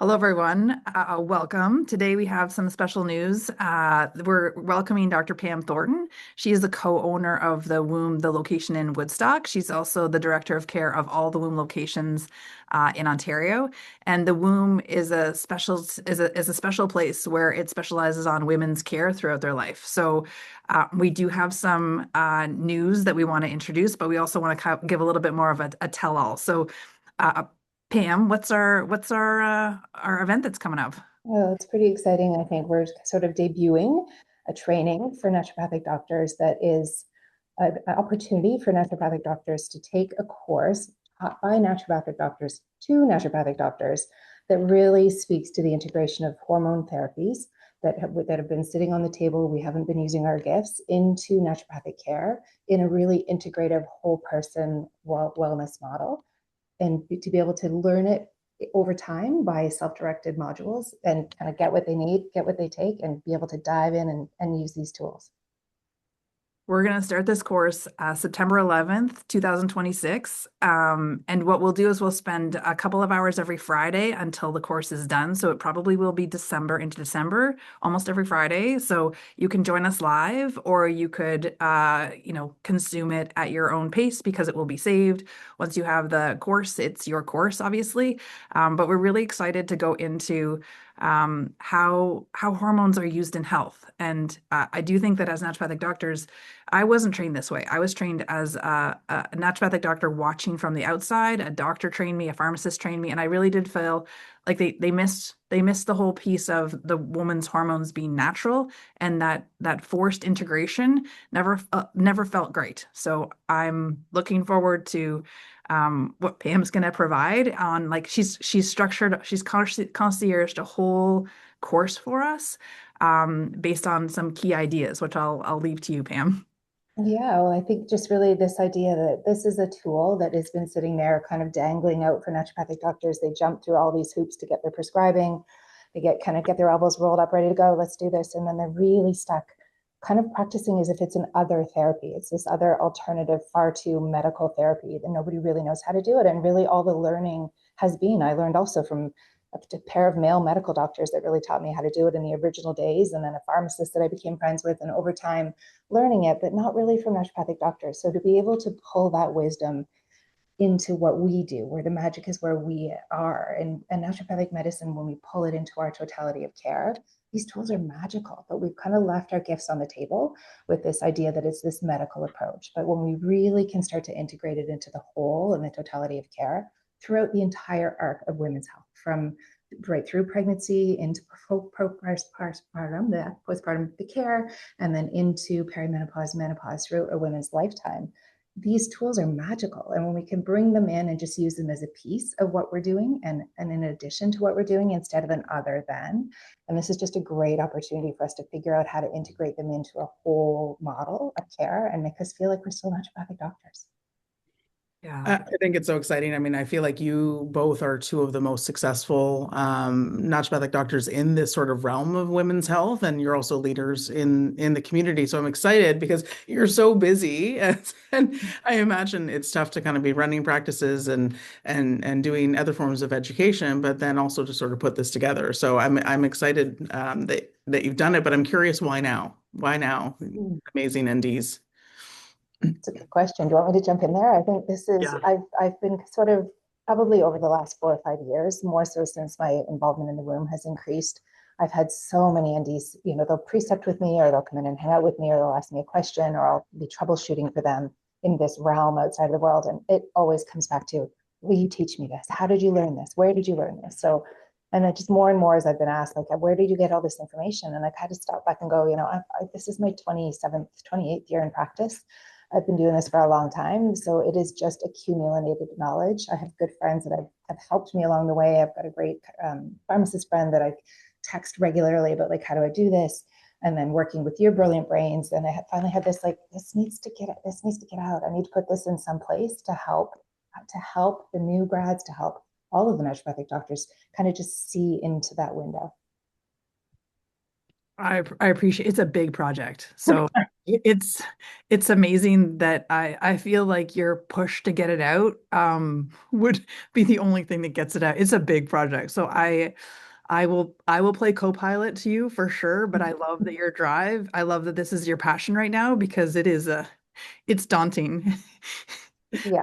Hello, everyone. Welcome. Today we have some special news. We're welcoming Dr. Pam Thornton. She is the co-owner of the Womb, the location in Woodstock. She's also the director of care of all the Womb locations in Ontario. And the Womb is a special place where it specializes on women's care throughout their life. So we do have some news that we want to introduce, but we also want to give a little bit more of a tell-all. So. Uh, Pam, what's our event that's coming up? Well, it's pretty exciting. I think we're sort of debuting a training for naturopathic doctors that is an opportunity for naturopathic doctors to take a course taught by naturopathic doctors to naturopathic doctors that really speaks to the integration of hormone therapies that have been sitting on the table. We haven't been using our gifts into naturopathic care in a really integrative whole person wellness model, and to be able to learn it over time by self-directed modules and kind of get what they need, get what they take, and be able to dive in and use these tools. We're going to start this course September 11th, 2026. And what we'll do is we'll spend a couple of hours every Friday until the course is done. So it probably will be into December, almost every Friday. So you can join us live, or you could, consume it at your own pace because it will be saved. Once you have the course, it's your course, obviously. But we're really excited to go into how hormones are used in health. And I do think that as naturopathic doctors, I wasn't trained this way. I was trained as a naturopathic doctor watching from the outside. A doctor trained me, a pharmacist trained me, and I really did feel like they missed the whole piece of the woman's hormones being natural, and that forced integration never felt great. So I'm looking forward to what Pam's going to provide on, like, she's concierged a whole course for us based on some key ideas, which I'll leave to you, Pam. Yeah, well, I think just really this idea that this is a tool that has been sitting there kind of dangling out for naturopathic doctors. They jump through all these hoops to get their prescribing. They get their elbows rolled up, ready to go. Let's do this. And then they're really stuck kind of practicing as if it's an other therapy. It's this other alternative, far too medical therapy that nobody really knows how to do it. And really all the learning has been, I learned also from a pair of male medical doctors that really taught me how to do it in the original days, and then a pharmacist that I became friends with, and over time learning it, but not really from naturopathic doctors. So to be able to pull that wisdom into what we do, where the magic is where we are, and naturopathic medicine, when we pull it into our totality of care, these tools are magical, but we've kind of left our gifts on the table with this idea that it's this medical approach. But when we really can start to integrate it into the whole and the totality of care throughout the entire arc of women's health, from right through pregnancy into postpartum the care, and then into perimenopause, menopause, throughout a woman's lifetime. These tools are magical, and when we can bring them in and just use them as a piece of what we're doing, and in addition to what we're doing instead of an other than, and this is just a great opportunity for us to figure out how to integrate them into a whole model of care and make us feel like we're still naturopathic doctors. Yeah. I think it's so exciting. I mean, I feel like you both are two of the most successful naturopathic doctors in this sort of realm of women's health, and you're also leaders in the community. So I'm excited because you're so busy, and I imagine it's tough to kind of be running practices and doing other forms of education, but then also to sort of put this together. So I'm excited that you've done it, but I'm curious, why now? Why now? Amazing NDs. It's a good question. Do you want me to jump in there? I think this is, Yeah. I've been sort of probably over the last 4 or 5 years, more so since my involvement in the womb has increased. I've had so many NDs, they'll precept with me, or they'll come in and hang out with me, or they'll ask me a question, or I'll be troubleshooting for them in this realm outside of the world. And it always comes back to, will you teach me this? How did you learn this? Where did you learn this? So, and then just more and more as I've been asked, like, where did you get all this information? And I've had to stop back and go, this is my 27th, 28th year in practice. I've been doing this for a long time, so it is just accumulated knowledge. I have good friends that have helped me along the way. I've got a great pharmacist friend that I text regularly about, like, how do I do this? And then working with your brilliant brains, and I finally had this, like, this needs to get out. I need to put this in some place to help the new grads, to help all of the naturopathic doctors kind of just see into that window. I appreciate it's a big project. So it's it's amazing that I feel like your push to get it out would be the only thing that gets it out. It's a big project. So I will play co-pilot to you for sure, but I love that your drive. I love that this is your passion right now because it's daunting. Yeah.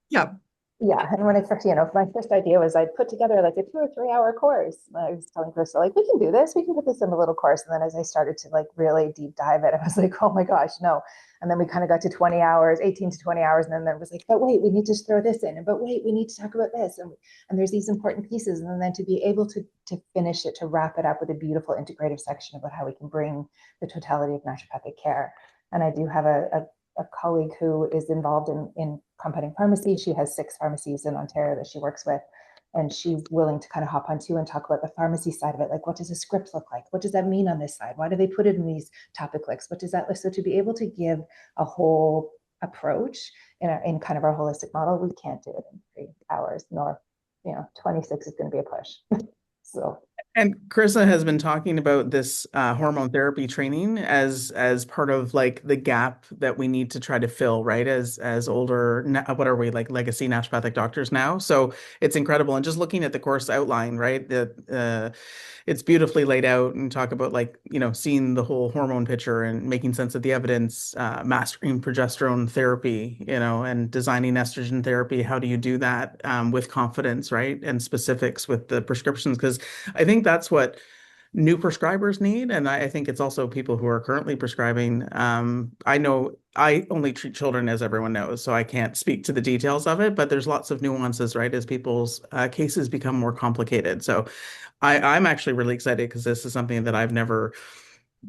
Yeah. Yeah, and when I first, my first idea was I'd put together like a 2 or 3 hour course. And I was telling Krista, like, we can do this, we can put this in a little course. And then as I started to like really deep dive it, I was like, oh my gosh, no. And then we kind of got to 20 hours, 18 to 20 hours. And then there was like, but wait, we need to throw this in. And but wait, we need to talk about this. And there's these important pieces. And then to be able to finish it, to wrap it up with a beautiful integrative section about how we can bring the totality of naturopathic care. And I do have a colleague who is involved in compounding pharmacy. She has 6 pharmacies in Ontario that she works with. And she's willing to kind of hop on too and talk about the pharmacy side of it. Like, what does a script look like? What does that mean on this side? Why do they put it in these topic lists? What does that look? So to be able to give a whole approach in kind of our holistic model, we can't do it in 3 hours, nor, 26 is going to be a push. So And Carissa has been talking about this hormone therapy training as part of like the gap that we need to try to fill, right? As older, what are we like legacy naturopathic doctors now? So it's incredible. And just looking at the course outline, right? It's beautifully laid out and talk about like, seeing the whole hormone picture and making sense of the evidence, mastering progesterone therapy, and designing estrogen therapy. How do you do that with confidence, right? And specifics with the prescriptions? Because I think that's what new prescribers need. And I think it's also people who are currently prescribing. I know I only treat children, as everyone knows, so I can't speak to the details of it, but there's lots of nuances, right, as people's cases become more complicated. So I'm actually really excited because this is something that I've never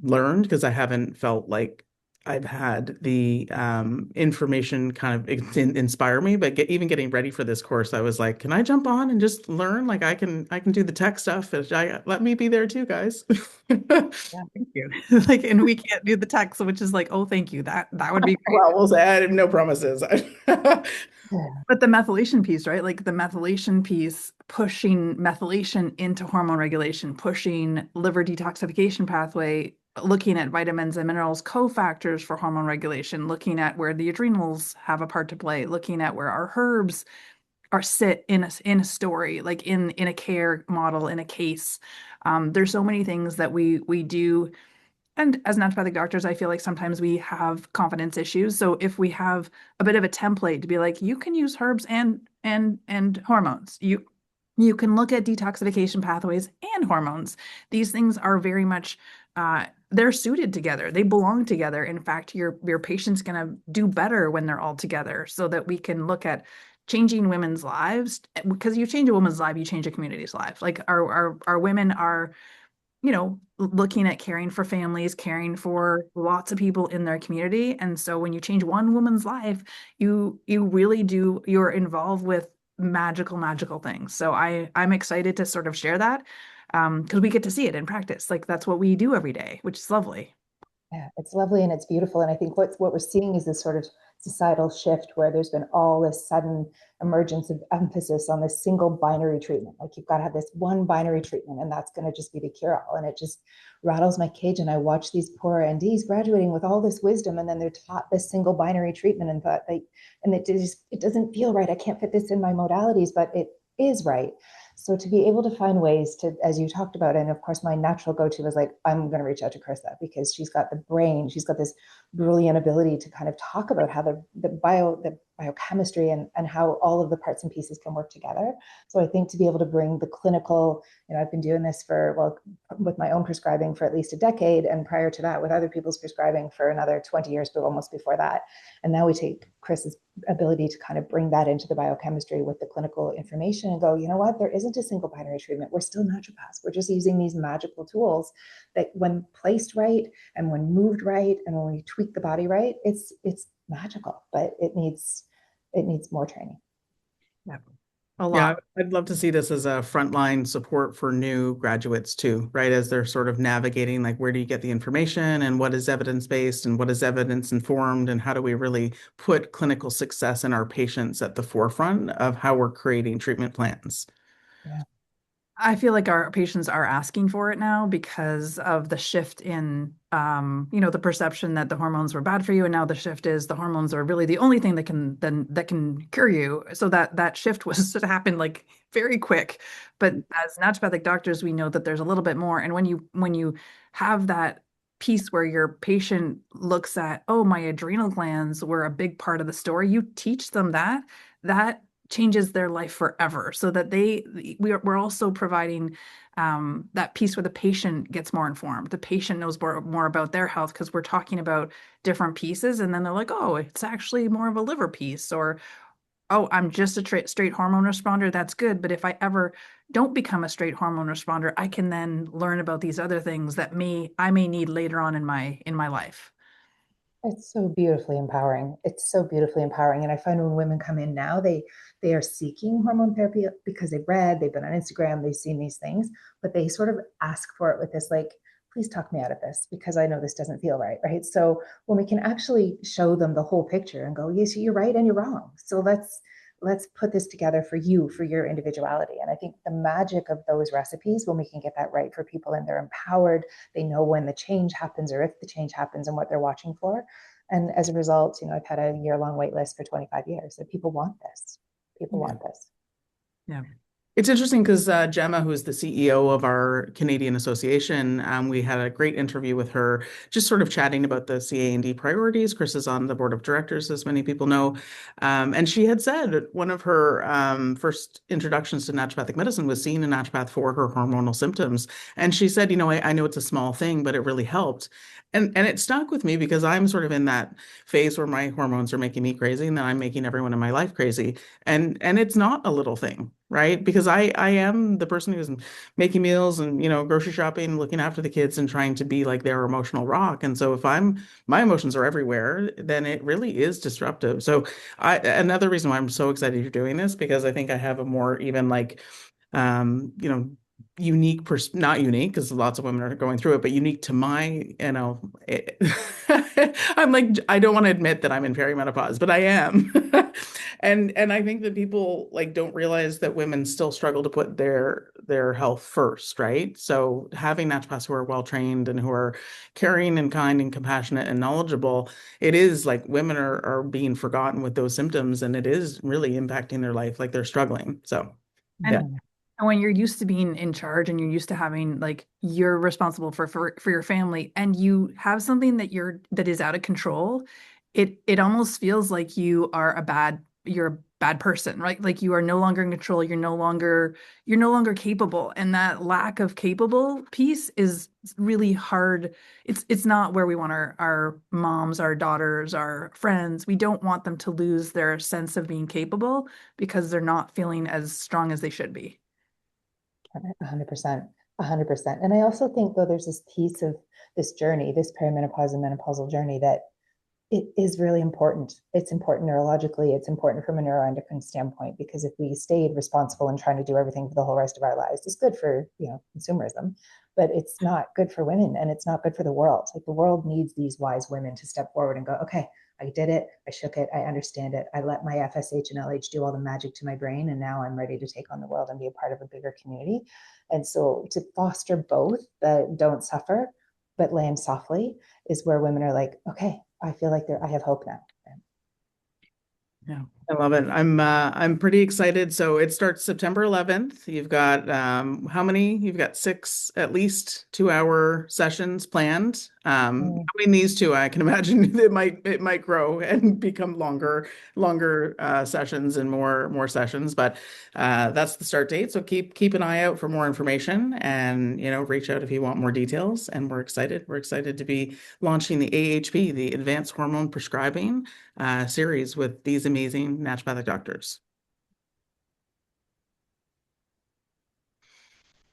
learned because I haven't felt like I've had the information kind of inspire me. But even getting ready for this course, I was like, can I jump on and just learn? Like I can do the tech stuff. Let me be there too, guys. yeah. Thank you. Like, and we can't do the text, which is like, oh, thank you. That would be great. Well, we'll say I have no promises. But the methylation piece, right? Like the methylation piece, pushing methylation into hormone regulation, pushing liver detoxification pathway, looking at vitamins and minerals cofactors for hormone regulation, looking at where the adrenals have a part to play, looking at where our herbs are sit in a story, like in a care model, in a case. There's so many things that we do. And as naturopathic doctors, I feel like sometimes we have confidence issues. So if we have a bit of a template to be like, you can use herbs and hormones. You can look at detoxification pathways and hormones. These things are very much they're suited together. They belong together. In fact, your patient's gonna do better when they're all together so that we can look at changing women's lives. Because you change a woman's life, you change a community's life. Like our women are looking at caring for families, caring for lots of people in their community. And so when you change one woman's life, you really do, you're involved with magical things. So I'm excited to sort of share that because we get to see it in practice. Like that's what we do every day, which is lovely. Yeah, it's lovely and it's beautiful. And I think what we're seeing is this sort of societal shift where there's been all this sudden emergence of emphasis on this single binary treatment. Like you've got to have this one binary treatment and that's going to just be the cure all. And it just rattles my cage. And I watch these poor NDs graduating with all this wisdom and then they're taught this single binary treatment and thought and it doesn't feel right. I can't fit this in my modalities, but it is right. So to be able to find ways to, as you talked about, and of course my natural go-to was like, I'm going to reach out to Carissa because she's got the brain, she's got this brilliant ability to kind of talk about how the biochemistry and how all of the parts and pieces can work together. So I think to be able to bring the clinical, I've been doing this with my own prescribing for at least a decade, and prior to that with other people's prescribing for another 20 years, but almost before that. And now we take Chris's ability to kind of bring that into the biochemistry with the clinical information and go, you know what, there isn't a single binary treatment. We're still naturopaths. We're just using these magical tools that when placed right and when moved right and when we tweak the body right, it's magical, but it needs more training. Yeah. A Yeah, lot. I'd love to see this as a frontline support for new graduates too, right? As they're sort of navigating, like, where do you get the information and what is evidence-based and what is evidence-informed and how do we really put clinical success in our patients at the forefront of how we're creating treatment plans? Yeah. I feel like our patients are asking for it now because of the shift in, the perception that the hormones were bad for you, and now the shift is the hormones are really the only thing that can cure you. So that shift was to happen like very quick. But as naturopathic doctors, we know that there's a little bit more. And when you have that piece where your patient looks at, oh, my adrenal glands were a big part of the story, you teach them that changes their life forever so that we're also providing that piece where the patient gets more informed. The patient knows more about their health because we're talking about different pieces, and then they're like, oh, it's actually more of a liver piece, or oh, I'm just a straight hormone responder. That's good, but if I ever don't become a straight hormone responder, I can then learn about these other things that I may need later on in my life. It's so beautifully empowering. It's so beautifully empowering. And I find when women come in now, they are seeking hormone therapy because they've read, they've been on Instagram, they've seen these things, but they sort of ask for it with this like, please talk me out of this because I know this doesn't feel right. Right. So when we can actually show them the whole picture and go, yes, you're right and you're wrong. So let's put this together for you, for your individuality. And I think the magic of those recipes, when we can get that right for people and they're empowered, they know when the change happens or if the change happens and what they're watching for. And as a result, I've had a year-long wait list for 25 years. So people want this. People Yeah. want this. Yeah. It's interesting because Gemma, who's the CEO of our Canadian Association, we had a great interview with her, just sort of chatting about the CA&D priorities. Chris is on the board of directors, as many people know. And she had said one of her first introductions to naturopathic medicine was seeing a naturopath for her hormonal symptoms. And she said, I know it's a small thing, but it really helped. And it stuck with me because I'm sort of in that phase where my hormones are making me crazy and then I'm making everyone in my life crazy. And it's not a little thing, right? Because I am the person who's making meals and grocery shopping, looking after the kids and trying to be like their emotional rock. And so if my emotions are everywhere, then it really is disruptive. So another reason why I'm so excited you're doing this, because I think I have a more even like um, you know, not unique because lots of women are going through it, but unique to I'm like, I don't want to admit that I'm in perimenopause, but I am. And I think that people like don't realize that women still struggle to put their health first, right? So having naturopaths who are well trained and who are caring and kind and compassionate and knowledgeable, it is like women are being forgotten with those symptoms, and it is really impacting their life, like they're struggling. So yeah. And and when you're used to being in charge and you're used to having like you're responsible for your family and you have something that is out of control, it almost feels like you're a bad person, right? Like you are no longer in control, you're no longer capable. And that lack of capable piece is really hard. It's not where we want our moms, our daughters, our friends. We don't want them to lose their sense of being capable because they're not feeling as strong as they should be. 100%. 100%. And I also think, though, there's this piece of this journey, this perimenopause and menopausal journey, that it is really important. It's important neurologically. It's important from a neuroendocrine standpoint, because if we stayed responsible and trying to do everything for the whole rest of our lives, it's good for, consumerism, but it's not good for women and it's not good for the world. Like the world needs these wise women to step forward and go, okay, I did it. I shook it. I understand it. I let my FSH and LH do all the magic to my brain. And now I'm ready to take on the world and be a part of a bigger community. And so to foster both the don't suffer, but land softly is where women are like, okay, I feel like I have hope now. Yeah, I love it. I'm pretty excited. So it starts September 11th. You've got how many? You've got six at least 2-hour sessions planned. Between these two, I can imagine it might grow and become longer sessions and more sessions. But that's the start date. So keep an eye out for more information and reach out if you want more details. And we're excited. We're excited to be launching the AHP, the Advanced Hormone Prescribing series with these amazing naturopathic doctors.